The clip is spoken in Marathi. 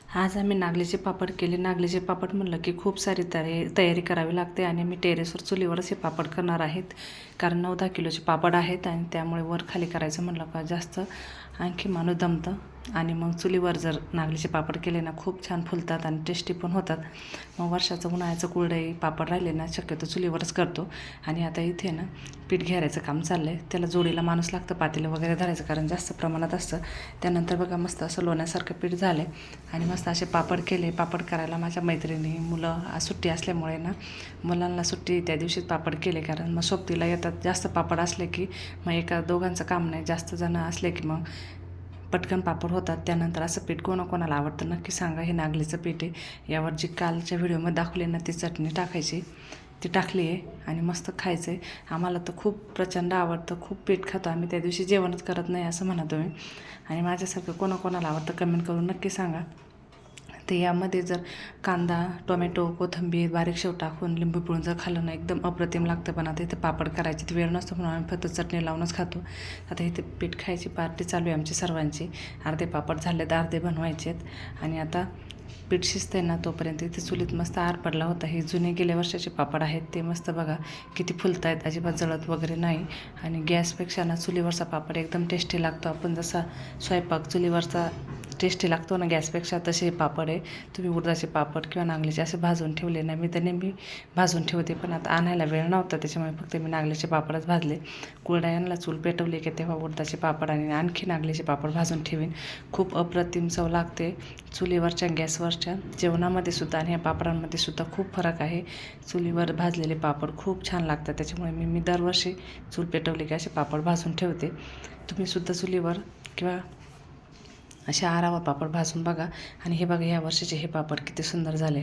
आज आम्ही नागलीचे पापड केले. नागलीचे पापड म्हणलं की खूप सारी तयारी करावी लागते आणि मी टेरेसवर चुलीवरच हे पापड करणार आहेत. कारण 9-10 किलोचे पापड आहेत आणि त्यामुळे वर खाली करायचं म्हणलं का जास्त आणखी माणूस दमतं. आणि मग चुलीवर जर नागलीचे पापड केले ना खूप छान फुलतात आणि टेस्टी पण होतात. मग वर्षाचं उन्हाळ्याचं कुरडई पापड राहिले ना शक्यतो चुलीवरच करतो. आणि आता इथे ना पीठ घेरायचं काम चाललं आहे. त्याला जोडीला माणूस लागतं, पातेलं वगैरे धरायचं कारण जास्त प्रमाणात असतं. त्यानंतर बघा मस्त असं लोण्यासारखं पीठ झालं आहे आणि मस्त असे पापड केले. पापड करायला माझ्या मैत्रिणी मुलं आज सुट्टी असल्यामुळे ना मुलांना सुट्टी त्या दिवशीच पापड केले. कारण मग सोबतीला येतात जास्त पापड असले की मग एका दोघांचं काम नाही, जास्त जण असले की मग पटकन पापड होतात. त्यानंतर असं पीठ कोणाकोणाला आवडतं नक्की सांगा. हे नागलीचं पीठ आहे. यावर जी कालच्या व्हिडिओमध्ये दाखवली ना ती चटणी टाकायची, ती टाकली आहे आणि मस्त खायचं आहे. आम्हाला तर खूप प्रचंड आवडतं, खूप पीठ खातो आम्ही. त्या दिवशी जेवणच करत नाही असं म्हणा तुम्ही. आणि माझ्यासारखं कोणाकोणाला आवडतं कमेंट करून नक्की सांगा. ते यामध्ये जर कांदा, टोमॅटो, कोथिंबीर, बारीक शेव टाकून लिंबू पिळून जर खाल्लं ना एकदम अप्रतिम लागतं. पण आता इथे पापड करायची तर वेळ नसतो म्हणून आम्ही फक्त चटणी लावूनच खातो. आता इथे पीठ खायची पार्टी चालू आहे आमची सर्वांची. अर्धे पापड झाले तर अर्धे बनवायचे आहेत. आणि आता पीठ शिजते ना तोपर्यंत इथे चुलीत मस्त आर पडला होता. हे जुने गेल्या वर्षाचे पापड आहेत. ते मस्त बघा किती फुलत आहेत, अजिबात जळत वगैरे नाही. आणि गॅसपेक्षा ना चुलीवरचा पापड एकदम टेस्टी लागतो. आपण जसा स्वयंपाक चुलीवरचा टेस्टी लागतो ना गॅसपेक्षा, तसे हे पापड आहे. तुम्ही उडदाचे पापड किंवा नागलीचे असे भाजून ठेवले ना, मी तर नेहमी भाजून ठेवते. पण आता आणायला वेळ नव्हता त्याच्यामुळे फक्त मी नागलीचे पापडच भाजले. कुरडयांना चूल पेटवली की तेव्हा उडदाचे पापड आणि आणखी नागलीचे पापड भाजून ठेवीन. खूप अप्रतिम चव लागते चुलीवरच्या गॅसवरच्या जेवणामध्ये सुद्धा. आणि ह्या पापडांमध्ये सुद्धा खूप फरक आहे. चुलीवर भाजलेले पापड खूप छान लागतात. त्याच्यामुळे मी दरवर्षी चूल पेटवली की असे पापड भाजून ठेवते. तुम्हीसुद्धा चुलीवर किंवा असे आरावर पापड भाजून बघा. आणि हे बघा या वर्षीचे हे पापड किती सुंदर झाले.